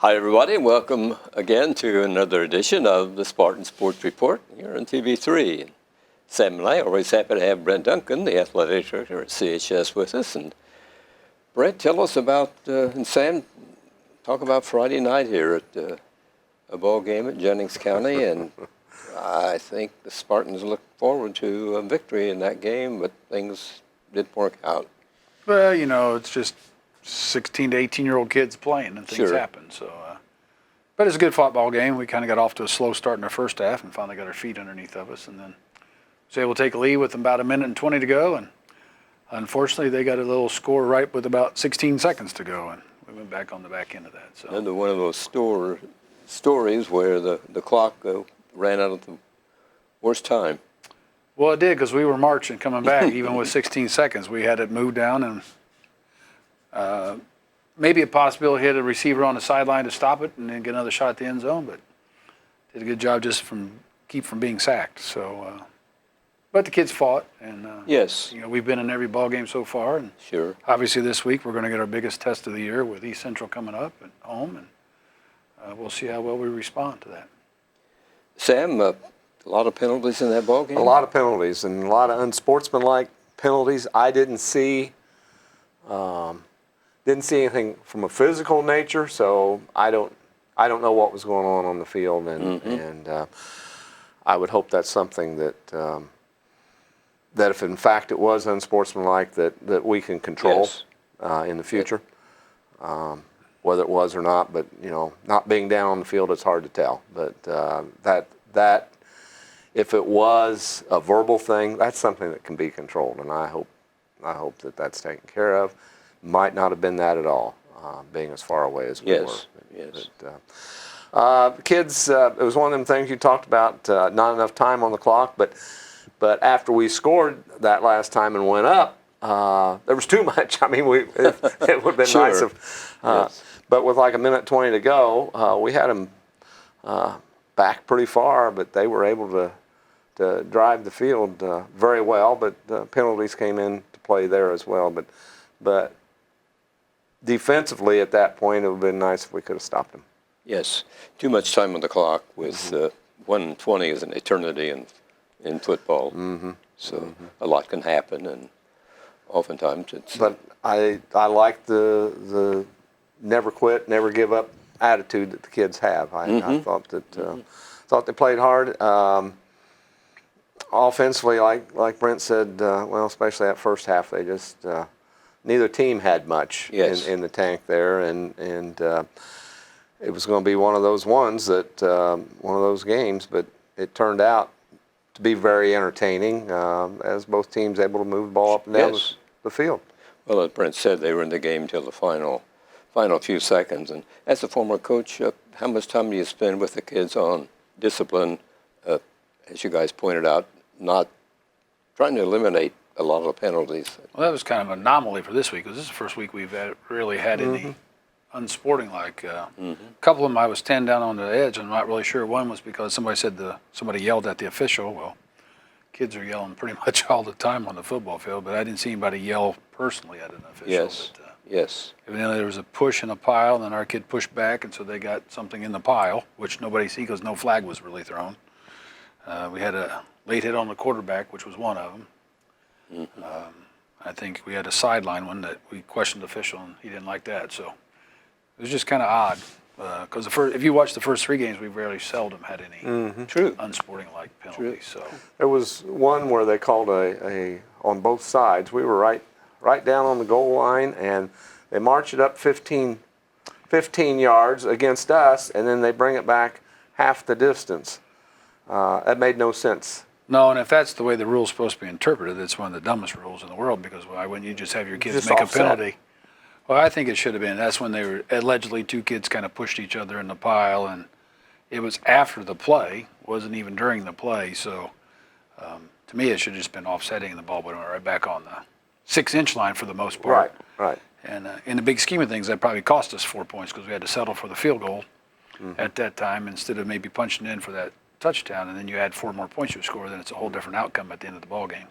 Hi everybody, and welcome again to another edition of the Spartan Sports Report here on TV3. Sam and I are always happy to have Brent Duncan, the athletic director at CHS, with us. And Brent, tell us about, and Sam, talk about Friday night here at a ball game at Jennings County. And I think the Spartans look forward to a victory in that game, but things didn't work out. Well, you know, it's just 16 to 18-year-old kids playing, and things Sure. happen. So, but it's a good football game. We kind of got off to a slow start in our first half and finally got our feet underneath of us, and then was able to take a lead with about a minute and 20 to go. And unfortunately, they got a little score right with about 16 seconds to go, and we went back on the back end of that. So Another one of those stories where the clock ran out at the worst time. well, it did, because we were marching coming back, even with 16 seconds. We had it moved down, and maybe a possibility hit a receiver on the sideline to stop it and then get another shot at the end zone, but did a good job just keep from being sacked. So, but the kids fought, and Yes. you know, we've been in every ball game so far, and Sure. obviously this week we're going to get our biggest test of the year with East Central coming up at home, and we'll see how well we respond to that. Sam, a lot of penalties in that ball game? A lot of penalties and a lot of unsportsmanlike penalties. I didn't see anything from a physical nature, so I don't know what was going on the field, and I would hope that's something that that if in fact it was unsportsmanlike, that we can control in the future, whether it was or not. But you know, not being down on the field, it's hard to tell. But that if it was a verbal thing, that's something that can be controlled, and I hope that that's taken care of. Might not have been that at all, being as far away as we were. Yes. But, kids, it was one of them things you talked about, not enough time on the clock, but after we scored that last time and went up, there was too much. I mean, it would have been Sure. nice if, but with like a minute 20 to go, we had them back pretty far, but they were able to drive the field very well, but penalties came into play there as well. But defensively at that point, it would have been nice if we could have stopped them. Yes. Too much time on the clock with 1:20 is an eternity in football. So a lot can happen, and oftentimes it's... But I like the never quit, never give up attitude that the kids have. I thought they played hard. Offensively, like Brent said, well, especially that first half, they just... neither team had much in the tank there, and it was going to be one of those one of those games. But it turned out to be very entertaining, as both teams able to move the ball up and down the field. Well, as Brent said, they were in the game till the final few seconds. And as a former coach, how much time do you spend with the kids on discipline? As you guys pointed out, not trying to eliminate a lot of the penalties. Well, that was kind of an anomaly for this week, because this is the first week we've really had any unsporting-like. A couple of them I was 10 down on the edge. I'm not really sure. One was because somebody said somebody yelled at the official. Well, kids are yelling pretty much all the time on the football field, but I didn't see anybody yell personally at an official. Yes. But, Yes. evidently there was a push in a pile, and then our kid pushed back, and so they got something in the pile, which nobody see because no flag was really thrown. We had a late hit on the quarterback, which was one of them. I think we had a sideline one that we questioned the official, and he didn't like that. So it was just kind of odd, because if you watch the first three games, we very seldom had any unsporting-like penalties. So There was one where they called a on both sides. We were right down on the goal line, and they march it up 15 yards against us, and then they bring it back half the distance. That made no sense. no, and if that's the way the rule's supposed to be interpreted, it's one of the dumbest rules in the world, because why wouldn't you just have your kids Just make offset. a penalty? Well, I think it should have been. That's when they were allegedly two kids kind of pushed each other in the pile, and it was after the play, wasn't even during the play. So to me, it should have just been offsetting, and the ball went right back on the 6-inch line for the most part. Right. And in the big scheme of things, that probably cost us 4 points, because we had to settle for the field goal at that time instead of maybe punching in for that touchdown, and then you add 4 more points you score, then it's a whole different outcome at the end of the ball game.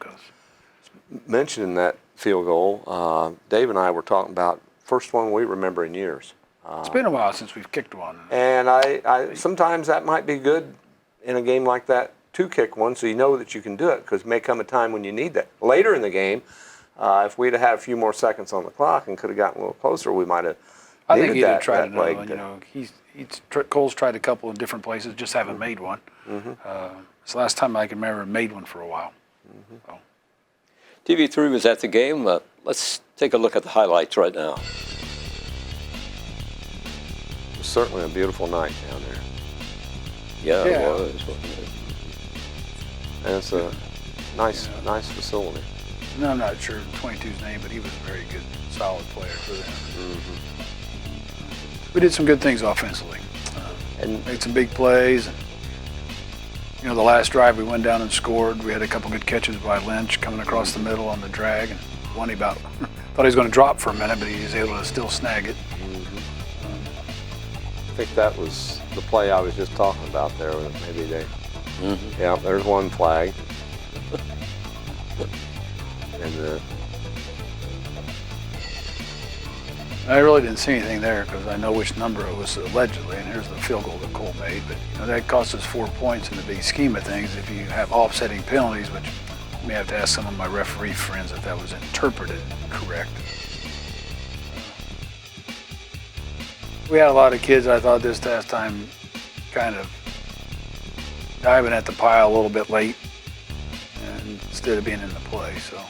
Mentioning that field goal, Dave and I were talking about first one we remember in years. It's been a while since we've kicked one. And I sometimes that might be good in a game like that to kick one, so you know that you can do it, because it may come a time when you need that. Later in the game, if we'd have had a few more seconds on the clock and could have gotten a little closer, we might have I think needed he'd have that tried another leg one. to- You know, Cole's tried a couple of different places, just haven't made one. It's the last time I can remember made one for a while. So. TV3 was at the game. Let's take a look at the highlights right now. It was certainly a beautiful night down there. Yeah, Yeah. it was. Wasn't it? And it's a nice facility. No, I'm not sure 22's name, but he was a very good, solid player for them. We did some good things offensively. And Made some big plays. You know, the last drive we went down and scored. We had a couple good catches by Lynch coming across the middle on the drag, and one he about thought he was going to drop for a minute, but he was able to still snag it. I think that was the play I was just talking about there. Maybe they, yeah, there's one flag. And I really didn't see anything there because I know which number it was allegedly, and here's the field goal that Cole made. But you know, that cost us 4 points in the big scheme of things. If you have offsetting penalties, which you may have to ask some of my referee friends if that was interpreted correct. We had a lot of kids, I thought, this past time kind of diving at the pile a little bit late and instead of being in the play. So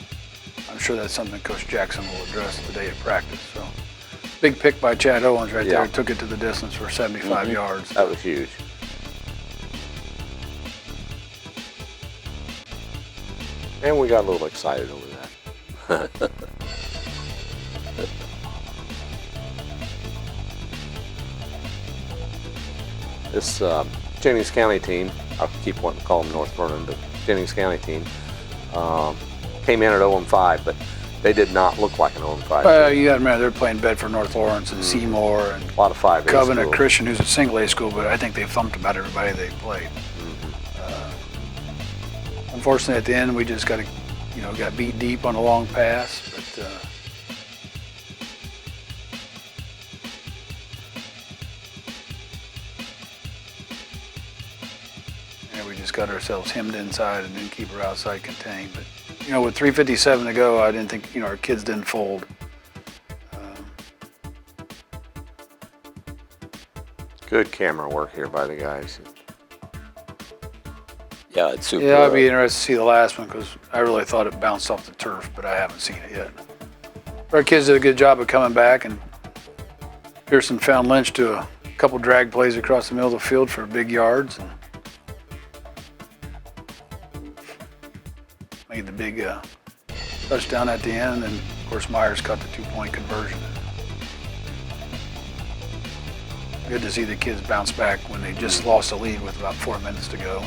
I'm sure that's something Coach Jackson will address today at practice. So big pick by Chad Owens right there. Took it to the distance for 75 yards. that was huge. And we got a little excited over that. This Jennings County team, I keep wanting to call them North Vernon, but Jennings County team came in at 0-5, but they did not look like an 0-5 team. You got to remember they're playing Bedford North Lawrence and Seymour and A lot of 5A Covenant schools. Christian, who's a single A school, but I think they thumped about everybody they played. Unfortunately, at the end, we just got beat deep on a long pass, but we just got ourselves hemmed inside and didn't keep her outside contained. But you know, with 3:57 to go, I didn't think our kids didn't fold. Good camera work here by the guys. Yeah, it's super. Yeah, I'd be interested to see the last one because I really thought it bounced off the turf, but I haven't seen it yet. Our kids did a good job of coming back, and Pearson found Lynch to a couple drag plays across the middle of the field for big yards, and made the big touchdown at the end, and of course Myers caught the 2-point conversion. Good to see the kids bounce back when they just lost the lead with about 4 minutes to go.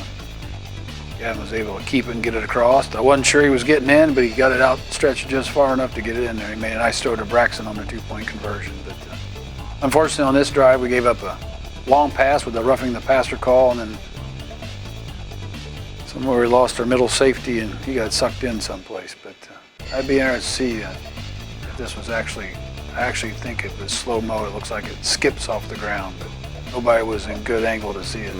Gavin was able to keep it and get it across. I wasn't sure he was getting in, but he got it out stretched just far enough to get it in there. He made a nice throw to Braxton on the 2-point conversion. But unfortunately on this drive, we gave up a long pass with the roughing the passer call, and then somewhere we lost our middle safety and he got sucked in someplace. But I'd be interested to see if this was I actually think it was slow-mo. It looks like it skips off the ground, but nobody was in good angle to see it.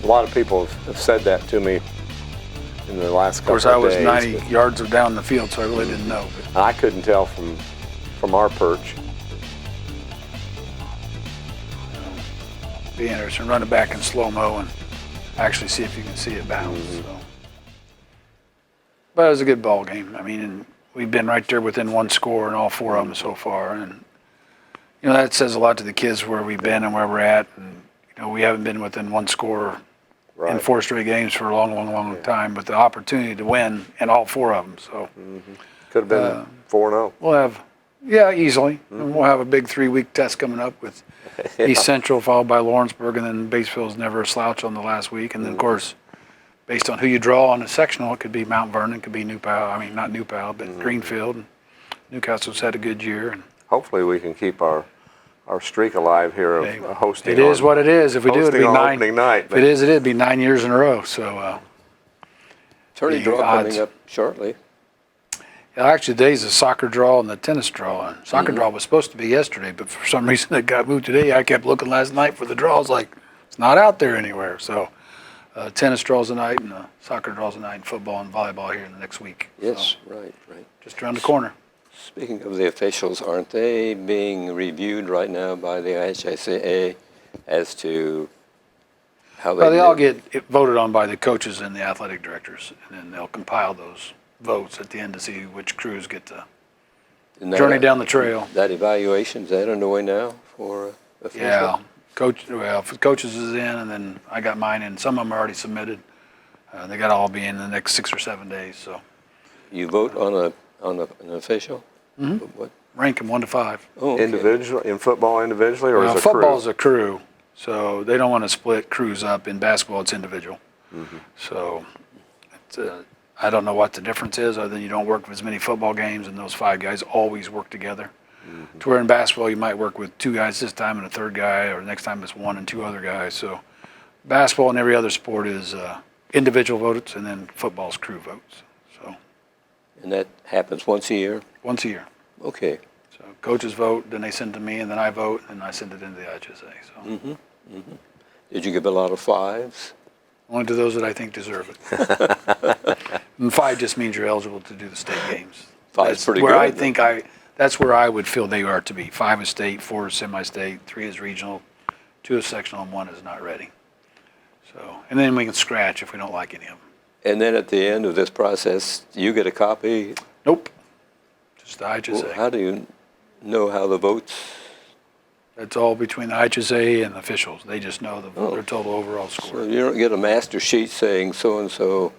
A lot of people have said that to me in the last couple of days. Of course, I was 90 yards down the field, so I really didn't know. But I couldn't tell from our perch. be interesting. Run it back in slow-mo and actually see if you can see it bounce. So. But it was a good ball game. I mean, and we've been right there within one score in all 4 of them so far. And, you know, that says a lot to the kids where we've been and where we're at. And, you know, we haven't been within one score in 4 straight games for a long time, but the opportunity to win in all 4 of them. So Could have been 4-0. we'll have, easily. And we'll have a big 3-week test coming up with East Central, followed by Lawrenceburg, and then Batesville's never a slouch on the last week. And then, of course, based on who you draw on the sectional, it could be Mount Vernon, it could be New Powell. I mean, not New Powell, but Greenfield. Newcastle's had a good year. And Hopefully we can keep our streak alive here of hosting. it is what it is. If we do, it'd be hosting on 9. opening night. If it is, it'd be 9 years in a row. So Tourney the draw odds. coming up shortly. Yeah, actually, today's the soccer draw and the tennis draw. And soccer draw was supposed to be yesterday, but for some reason it got moved today. I kept looking last night for the draws, like it's not out there anywhere. So tennis draws tonight, and soccer draws tonight, and football and volleyball here in the next week. Yes, So, right. just around the corner. Speaking of the officials, aren't they being reviewed right now by the IHSA as to how they Well, they all do? get voted on by the coaches and the athletic directors, and then they'll compile those votes at the end to see which crews get to Isn't that journey down the trail. That evaluation, is that underway now for officials? Yeah, if the coaches is in, and then I got mine in. Some of them are already submitted. They got to all be in the next 6 or 7 days. So You vote on an official? Mm-hmm. What? rank them 1 to 5. Oh, okay. Individual in football individually, or is it a crew? Football's a crew, so they don't want to split crews up. In basketball, it's individual. So it's, I don't know what the difference is, other than you don't work with as many football games, and those 5 guys always work together. To where in basketball, you might work with 2 guys this time and a 3rd guy, or next time it's 1 and 2 other guys. So basketball and every other sport is individual votes, and then football's crew votes. So And that happens once a year? once a year. Okay. So coaches vote, then they send it to me, and then I vote, and I send it into the IHSA. So Did you give a lot of 5s? only to those that I think deserve it. And 5 just means you're eligible to do the state games. 5's That's pretty where good. That's where I would feel they are to be. 5 is state, 4 is semi-state, 3 is regional, 2 is sectional, and 1 is not ready. So, and then we can scratch if we don't like any of them. And then at the end of this process, you get a copy? Nope. Just the IHSA. Well, how do you know how the votes? That's all between the IHSA and the officials. They just know their total overall So score. you don't get a master sheet saying so-and-so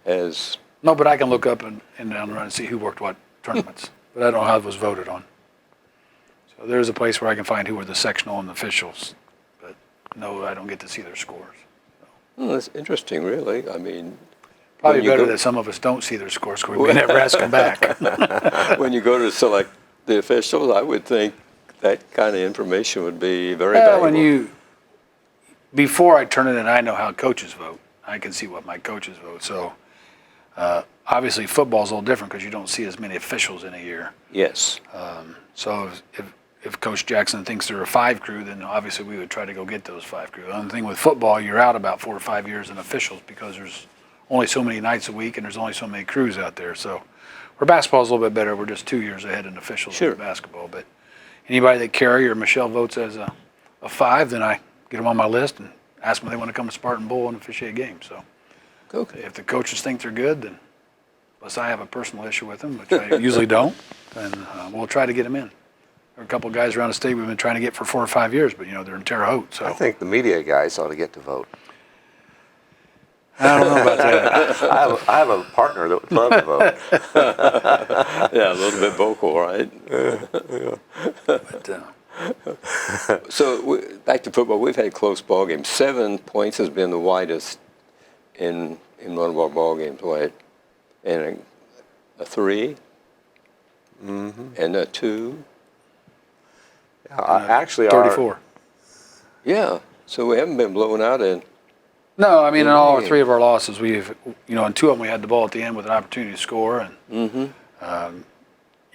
has, No, but I can look up and down the run and see who worked what tournaments. But I don't know how it was voted on. So there's a place where I can find who were the sectional and the officials. But no, I don't get to see their scores. that's interesting, really. I mean, Probably when you better go- that some of us don't see their scores because we never ask them back. when you go to select the officials, I would think that kind of information would be very Well, valuable. before I turn it in, I know how coaches vote. I can see what my coaches vote. So obviously football's a little different because you don't see as many officials in a year. Yes. So if Coach Jackson thinks there are 5 crew, then obviously we would try to go get those 5 crew. The only thing with football, you're out about 4 or 5 years in officials because there's only so many nights a week and there's only so many crews out there. So where basketball's a little bit better, we're just 2 years ahead in officials Sure. in basketball. But anybody that Carrie or Michelle votes as a 5, then I get them on my list and ask them if they want to come to Spartan Bowl and officiate games. So Okay. if the coaches think they're good, then unless I have a personal issue with them, which I usually don't, then we'll try to get them in. There are a couple of guys around the state we've been trying to get for 4 or 5 years, but they're in Terre Haute. So I think the media guys ought to get to vote. I don't know about that. I have a partner that would love to vote. Yeah, a little bit vocal, right? But, So back to football, we've had close ball games. 7 points has been the widest in one of our ball games, right? And a 3, and a 2. Actually, 34. Yeah, so we haven't been blown out in. No, I mean, in all Yeah. 3 of our losses, we've, in 2 of them we had the ball at the end with an opportunity to score. And,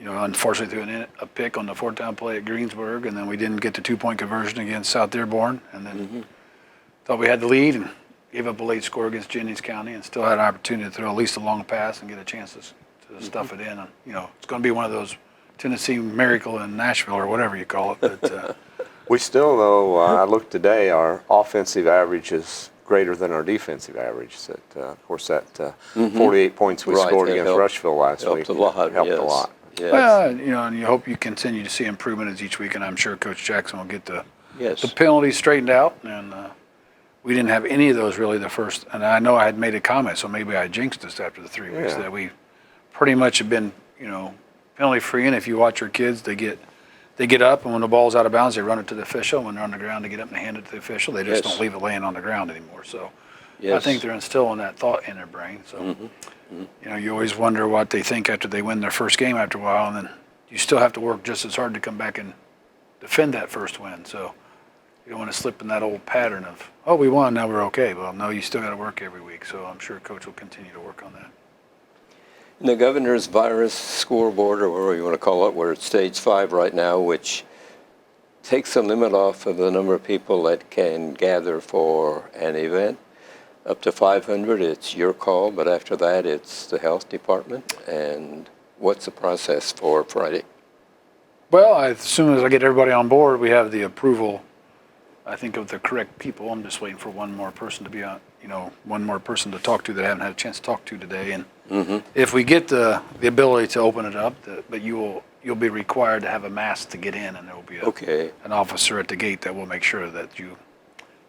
unfortunately threw a pick on the 4th down play at Greensburg, and then we didn't get the 2-point conversion against South Dearborn. And then thought we had the lead and gave up a late score against Jennings County and still had an opportunity to throw at least a long pass and get a chance to stuff it in. And, it's going to be one of those Tennessee miracle in Nashville or whatever you call it. But, we still, though, I looked today, our offensive average is greater than our defensive average. Of course, that 48 points we Right, scored that against helped. Rushville last week Helped a lot, helped yes. a lot. Yes. well, and you hope you continue to see improvement as each week, and I'm sure Coach Jackson will get the Yes. penalties straightened out. And we didn't have any of those really the first, and I know I had made a comment, so maybe I jinxed us after the 3 weeks, Yeah. that we pretty much have been, penalty free. And if you watch your kids, they get up, and when the ball's out of bounds, they run it to the official. When they're on the ground, they get up and hand it to the official. They just Yes. don't leave it laying on the ground anymore. So I Yes. think they're instilling that thought in their brain. So, you always wonder what they think after they win their first game after a while, and then you still have to work just as hard to come back and defend that first win. So you don't want to slip in that old pattern of, oh, we won, now we're okay. Well, no, you still got to work every week. So I'm sure Coach will continue to work on that. The governor's virus scoreboard, or whatever you want to call it, we're at stage 5 right now, which takes the limit off of the number of people that can gather for an event. Up to 500, it's your call, but after that, it's the health department. And what's the process for Friday? Well, as soon as I get everybody on board, we have the approval, I think, of the correct people. I'm just waiting for one more person to be on, one more person to talk to that I haven't had a chance to talk to today. And if we get the ability to open it up, but you'll be required to have a mask to get in, and there will be an officer at the gate that will make sure that if you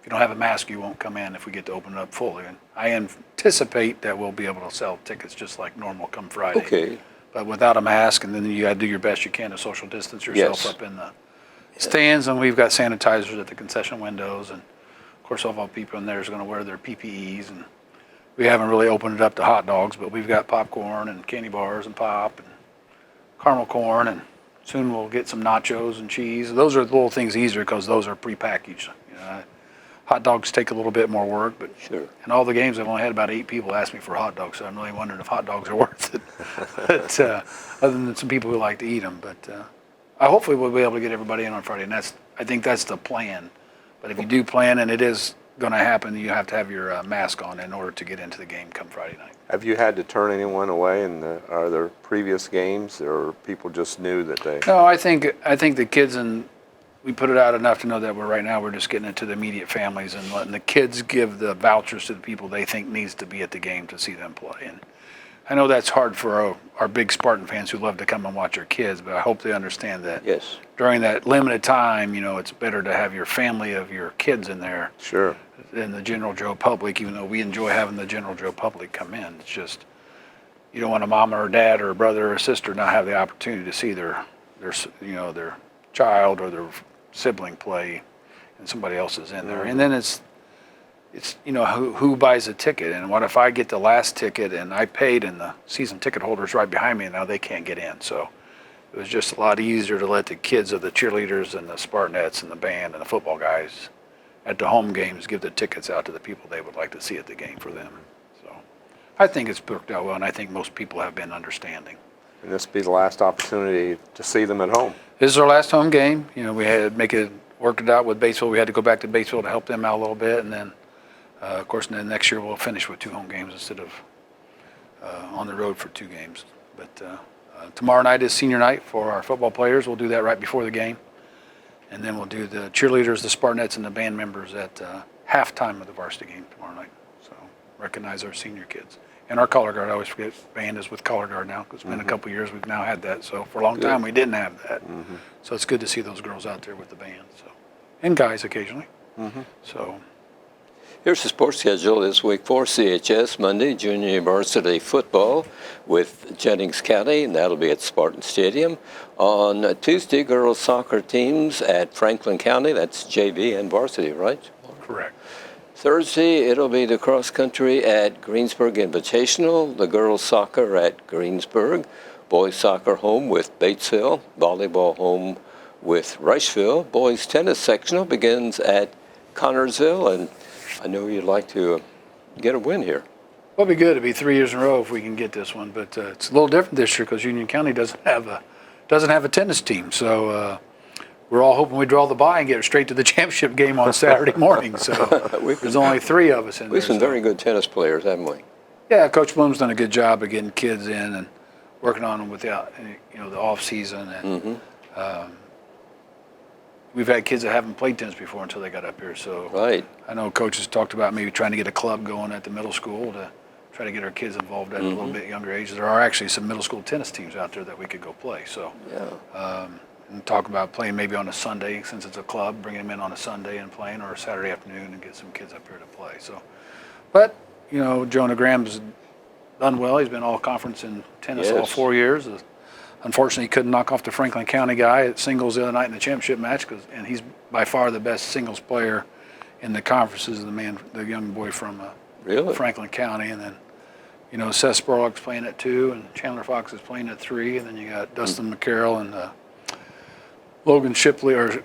don't have a mask, you won't come in if we get to open it up fully. And I anticipate that we'll be able to sell tickets just like normal come Friday. Okay. But without a mask, and then you got to do your best you can to social distance yourself up in the stands. And we've got sanitizers at the concession windows, and of course all people in there is going to wear their PPEs. And we haven't really opened it up to hot dogs, but we've got popcorn and candy bars and pop and caramel corn, and soon we'll get some nachos and cheese. Those are the little things easier because those are prepackaged. Hot dogs take a little bit more work, but sure. In all the games I've only had about 8 people ask me for hot dogs, so I'm really wondering if hot dogs are worth it. But other than some people who like to eat them, but hopefully we'll be able to get everybody in on Friday, and I think that's the plan. But if you do plan and it is going to happen, you have to have your mask on in order to get into the game come Friday night. Have you had to turn anyone away in are there previous games, or people just knew that they? No, I think the kids, and we put it out enough to know that we're just getting it to the immediate families and letting the kids give the vouchers to the people they think needs to be at the game to see them play. And I know that's hard for our big Spartan fans who love to come and watch our kids, but I hope they understand that during that limited time, it's better to have your family of your kids in there. Sure. Than the general Joe public, even though we enjoy having the general Joe public come in. It's just, you don't want a mom or a dad or a brother or a sister not have the opportunity to see their child or their sibling play, and somebody else is in there. And then it's who buys a ticket, and what if I get the last ticket and I paid and the season ticket holders right behind me, and now they can't get in. So it was just a lot easier to let the kids of the cheerleaders and the Spartanettes and the band and the football guys at the home games give the tickets out to the people they would like to see at the game for them. So I think it's worked out well, and I think most people have been understanding. And this will be the last opportunity to see them at home. This is our last home game. We had to work it out with Batesville. We had to go back to Batesville to help them out a little bit, and then, of course, next year we'll finish with 2 home games instead of on the road for 2 games. But tomorrow night is senior night for our football players. We'll do that right before the game, and then we'll do the cheerleaders, the Spartanettes, and the band members at halftime of the varsity game tomorrow night. So recognize our senior kids. And our color guard, I always forget, band is with color guard now, because it's been a couple years we've now had that. So for a long time we didn't have that. So it's good to see those girls out there with the band. So, and guys occasionally. So here's the sports schedule this week for CHS. Monday, junior varsity football with Jennings County, and that'll be at Spartan Stadium. On Tuesday, girls soccer teams at Franklin County. That's JV and varsity, right? correct. Thursday, it'll be the cross country at Greensburg Invitational, the girls soccer at Greensburg, boys soccer home with Batesville, volleyball home with Rushville. Boys tennis sectional begins at Connorsville, and I know you'd like to get a win here. Well, it'd be good. It'd be 3 years in a row if we can get this one, but it's a little different this year because Union County doesn't have a tennis team, so we're all hoping we draw the bye and get straight to the championship game on Saturday morning. So there's only 3 of us in there. We've some very good tennis players, haven't we? Yeah, Coach Bloom's done a good job of getting kids in and working on them with the off season, and we've had kids that haven't played tennis before until they got up here. So right. I know coaches talked about maybe trying to get a club going at the middle school to try to get our kids involved at a little bit younger age. There are actually some middle school tennis teams out there that we could go play. So and talk about playing maybe on a Sunday, since it's a club, bringing them in on a Sunday and playing, or a Saturday afternoon and get some kids up here to play. So, but Jonah Graham's done well. He's been all conference in tennis all 4 years. Unfortunately, he couldn't knock off the Franklin County guy at singles the other night in the championship match, and he's by far the best singles player in the conferences. The young boy from Franklin County, and then Seth Spurlock's playing at 2, and Chandler Fox is playing at 3, and then you got Dustin McCarroll and Logan Shipley, Dustin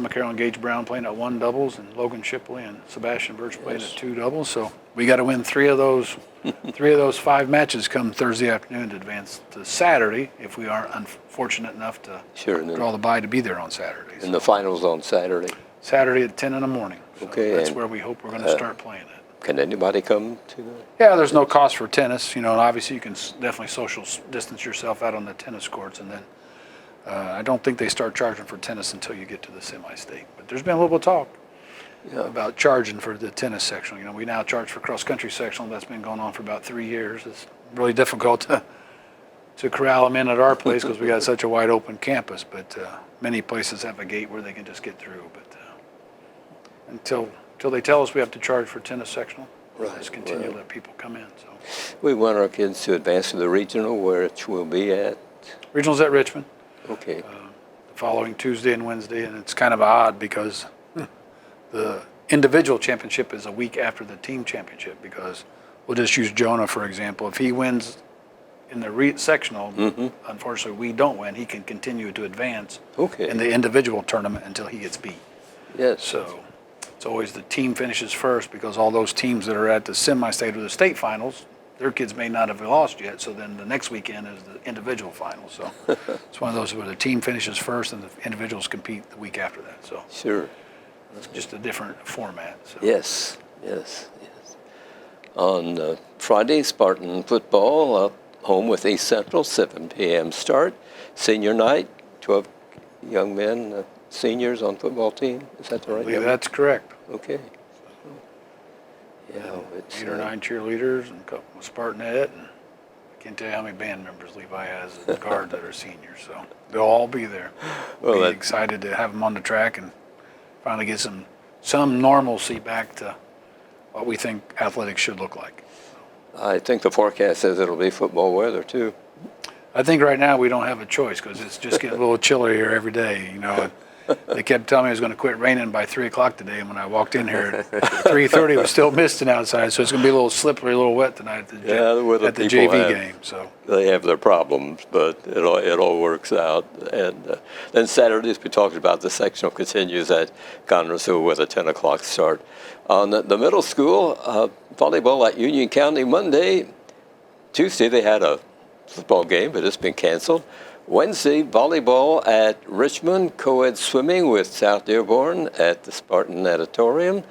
McCarroll and Gage Brown playing at 1 doubles, and Logan Shipley and Sebastian Birch playing at 2 doubles. So we got to win 3 of those 5 matches come Thursday afternoon to advance to Saturday if we are unfortunate enough to draw the bye to be there on Saturday. And the finals on Saturday. Saturday at 10 in the morning. So Okay. that's where we hope we're going to start playing it. Can anybody come to the? Yeah, there's no cost for tennis, and obviously you can definitely social distance yourself out on the tennis courts, and then I don't think they start charging for tennis until you get to the semi-state. But there's been a little bit of talk about charging for the tennis sectional. We now charge for cross-country sectional. That's been going on for about 3 years. It's really difficult to corral them in at our place because we got such a wide open campus, but many places have a gate where they can just get through. But until they tell us we have to charge for tennis sectional, we'll just continue to let people come in. So We want our kids to advance to the regional, which will be at? regional's at Richmond. Okay. The following Tuesday and Wednesday, and it's kind of odd because the individual championship is a week after the team championship, because we'll just use Jonah for example. If he wins in the sectional, unfortunately we don't win, he can continue to advance in the individual tournament until he gets beat. Yes. So it's always the team finishes first, because all those teams that are at the semi-state or the state finals, their kids may not have lost yet, so then the next weekend is the individual finals. So it's one of those where the team finishes first and the individuals compete the week after that. So Sure. it's just a different format. So. Yes. On Friday, Spartan football home with East Central, 7 p.m. start. Senior night, 12 young men, seniors on football team. Is that the right Yeah, number? that's correct. Okay. Yeah, it's 8 or 9 cheerleaders and a couple of Spartanette, and I can't tell you how many band members Levi has and guards that are seniors. So they'll all be there. Well, We'll be excited to have them on the track and finally get some normalcy back to what we think athletics should look like. I think the forecast says it'll be football weather too. I think right now we don't have a choice because it's just getting a little chillier here every day. They kept telling me it was going to quit raining by 3 o'clock today, and when I walked in here at 3:30, it was still misting outside, so it's going to be a little slippery, a little wet tonight at the JV game. So they have their problems, but it all works out. And then Saturday, as we talked about, the sectional continues at Connersville with a 10 o'clock start. On the middle school, volleyball at Union County Monday. Tuesday they had a football game, but it's been canceled. Wednesday, volleyball at Richmond, co-ed swimming with South Dearborn at the Spartan Auditorium.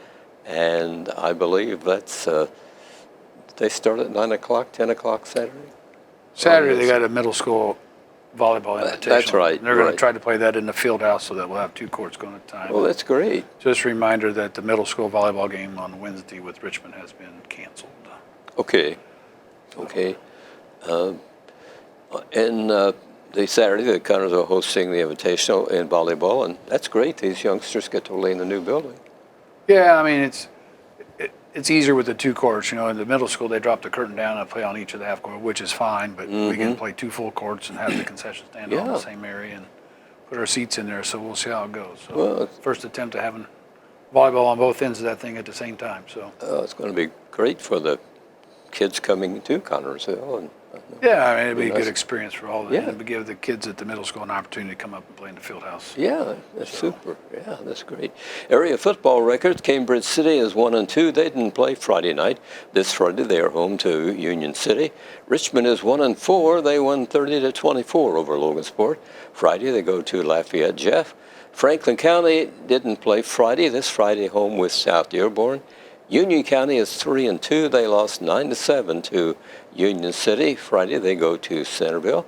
And I believe that's, they start at 9 o'clock, 10 o'clock Saturday? Saturday they got a middle school volleyball invitational. That's right. And they're going to try to play that in the field house so that we'll have 2 courts going at a time. Well, that's great. Just a reminder that the middle school volleyball game on Wednesday with Richmond has been canceled. Okay. And the Saturday, the Connors are hosting the Invitational in volleyball, and that's great. These youngsters get to play in the new building. Yeah, I mean, it's easier with the 2 courts. In the middle school, they drop the curtain down and play on each of the half court, which is fine, but we can play 2 full courts and have the concession stand all in the same area and put our seats in there, so we'll see how it goes. So first attempt at having volleyball on both ends of that thing at the same time. So it's going to be great for the kids coming to Connersville. And yeah, I mean, it'd be a good experience for all of them. It'd give the kids at the middle school an opportunity to come up and play in the field house. Yeah, that's super. Yeah, that's great. Area football records, Cambridge City is 1-2. They didn't play Friday night. This Friday they are home to Union City. Richmond is 1-4. They won 30-24 over Logansport. Friday they go to Lafayette Jeff. Franklin County didn't play Friday. This Friday home with South Dearborn. Union County is 3-2. They lost 9-7 to Union City. Friday they go to Centerville,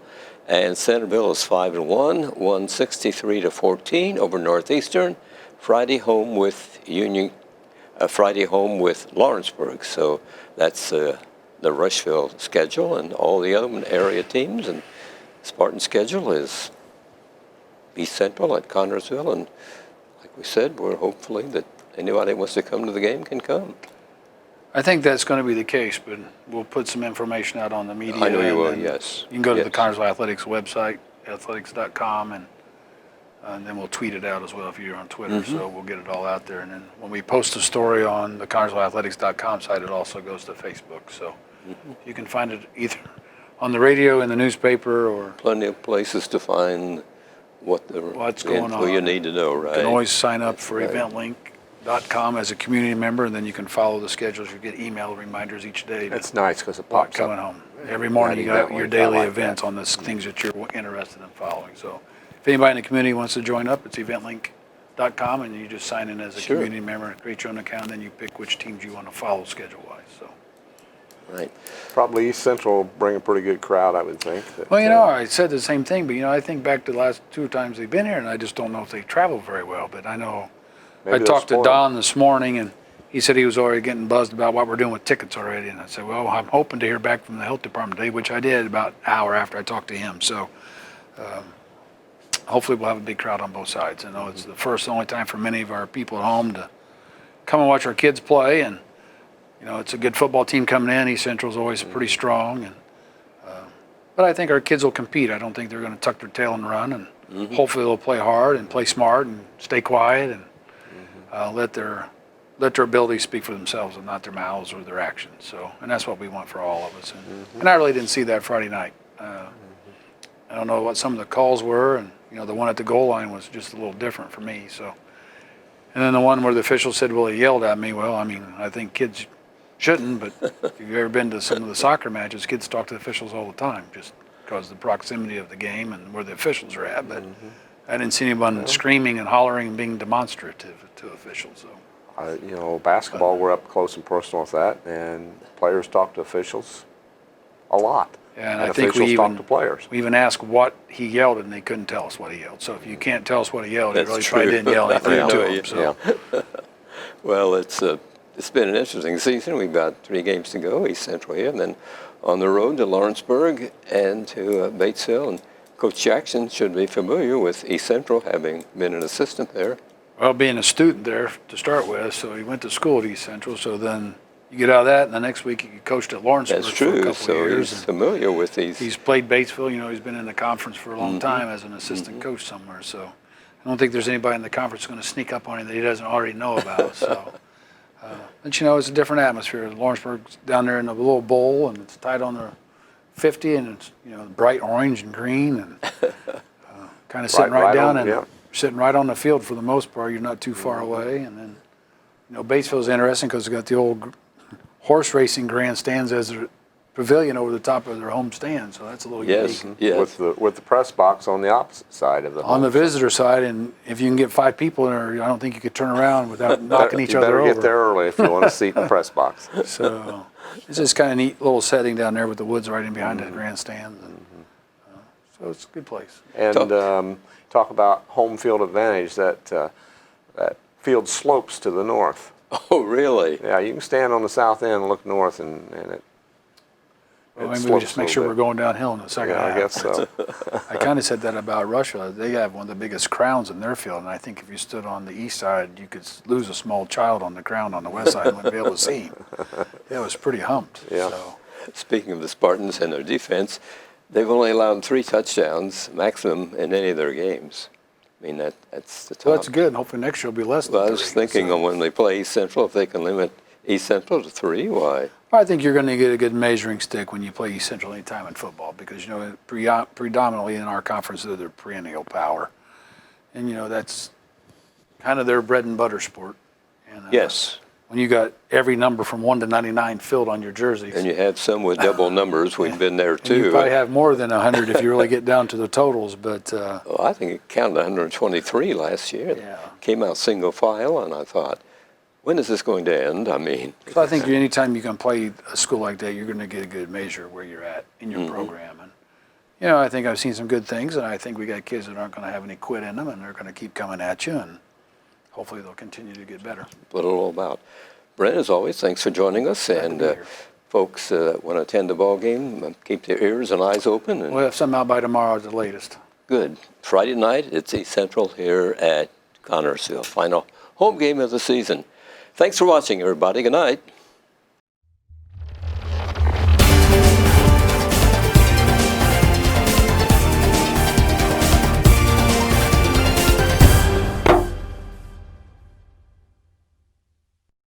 and Centerville is 5-1, won 63-14 over Northeastern. Friday home with Friday home with Lawrenceburg. So that's the Rushville schedule, and all the other area teams. And Spartan schedule is East Central at Connersville, and like we said, we're hopefully that anybody who wants to come to the game can come. I think that's going to be the case, but we'll put some information out on the media. I know you will, yes. You can go to the Connersville Athletics website, athletics.com, and then we'll tweet it out as well if you're on Twitter, so we'll get it all out there. And then when we post a story on the ConnersvilleAthletics.com site, it also goes to Facebook. So you can find it either on the radio, in the newspaper, or... Plenty of places to find what's going info you on. need to know, right? You can always sign up for Right. eventlink.com as a community member, and then you can follow the schedules. You get email reminders each day. It's nice because it What pops coming up. home. Every morning you got Event your link, I daily like events that. on the things that you're interested in following. So if anybody in the community wants to join up, it's eventlink.com, and you just sign in as a Sure. community member, create your own account, then you pick which teams you want to follow schedule-wise. So. Right. Probably East Central will bring a pretty good crowd, I would think. Well, I said the same thing, but I think back to the last 2 times they've been here, and I just don't know if they travel very well. But I know Maybe I they'll talked to spoil Don this morning, and he said he was already getting buzzed about what we're doing with tickets already. And I said, well, I'm hoping to hear back from the health department today, which I did about an hour after I talked to him. So hopefully we'll have a big crowd on both sides. I know it's the only time for many of our people at home to come and watch our kids play, and it's a good football team coming in. East Central's always pretty strong, and but I think our kids will compete. I don't think they're going to tuck their tail and run, and hopefully they'll play hard and play smart and stay quiet and let their abilities speak for themselves and not their mouths or their actions. So, and that's what we want for all of us. And I really didn't see that Friday night. I don't know what some of the calls were, and the one at the goal line was just a little different for me. So, and then the one where the official said, "Well, he yelled at me." Well, I mean, I think kids shouldn't, but if you've ever been to some of the soccer matches, kids talk to the officials all the time, just because of the proximity of the game and where the officials are at. But I didn't see anyone screaming and hollering and being demonstrative to officials. So. Basketball, we're up close and personal with that, and players talk to officials a lot. And And I think officials talk to players. we even asked what he yelled, and they couldn't tell us what he yelled. So if you can't tell us what he yelled, he That's really true. probably didn't yell anything Yeah. to him. So. Yeah. Well, it's been an interesting season. We've got 3 games to go, East Central here, and then on the road to Lawrenceburg and to Batesville. And Coach Jackson should be familiar with East Central, having been an assistant there. Well, being a student there to start with, so he went to school at East Central. So then you get out of that, and the next week he coached at Lawrenceburg That's for a true. couple So of years. he's familiar with these. He's played Batesville. He's been in the conference for a long time as an assistant coach somewhere. So I don't think there's anybody in the conference going to sneak up on him that he doesn't already know about. So, but it's a different atmosphere. Lawrenceburg's down there in a little bowl, and it's tight on the 50, and it's bright orange and green, and kind of sitting right down and sitting right on the field for the most part. You're not too far away, and then Batesville's interesting because it's got the old horse racing grandstands as a pavilion over the top of their home stand, so that's a little unique. Yes. With the press box on the opposite side of the On the visitor side, and if you can get 5 people in there, I don't think you could turn around without knocking each other over. You better get there early if you want a seat in the press box. So it's just kind of neat little setting down there with the woods right in behind the grandstands. And, so it's a good place. And talk about home field advantage, that field slopes to the north. Oh, really? Yeah, you can stand on the south end and look north, and it Well, maybe we slopes just a make little sure we're bit. going downhill in the second Yeah, half. I guess so. I kind of said that about Russia. They have one of the biggest crowns in their field, and I think if you stood on the east side, you could lose a small child on the crown on the west side and wouldn't be able to see him. It was pretty humped. Yeah. So. Speaking of the Spartans and their defense, they've only allowed 3 touchdowns maximum in any of their games. I mean, that's the top. Well, that's good, and hopefully next year will be less than Well, I was 3, thinking so. on when they play East Central, if they can limit East Central to 3, why? I think you're going to get a good measuring stick when you play East Central anytime in football because, predominantly in our conference, they're the perennial power. And, that's kind of their bread and butter sport. And, Yes. When you got every number from 1 to 99 filled on your jerseys. And you have some with double numbers. We've been there, And you too. probably have more than 100 if you really get down to the totals, but Well, I think it counted 123 last year. Yeah. Came out single file, and I thought, when is this going to end? I mean, so I think anytime you can play a school like that, you're going to get a good measure of where you're at in your program. And, I think I've seen some good things, and I think we got kids that aren't going to have any quit in them, and they're going to keep coming at you, and hopefully they'll continue to get better. what it's all about. Brent, as always, thanks for joining us. Glad to And be here. folks that want to attend the ball game, keep their ears and eyes open. And We'll have something out by tomorrow at the latest. good. Friday night, it's East Central here at Connorsville. Final home game of the season. Thanks for watching, everybody. Good night.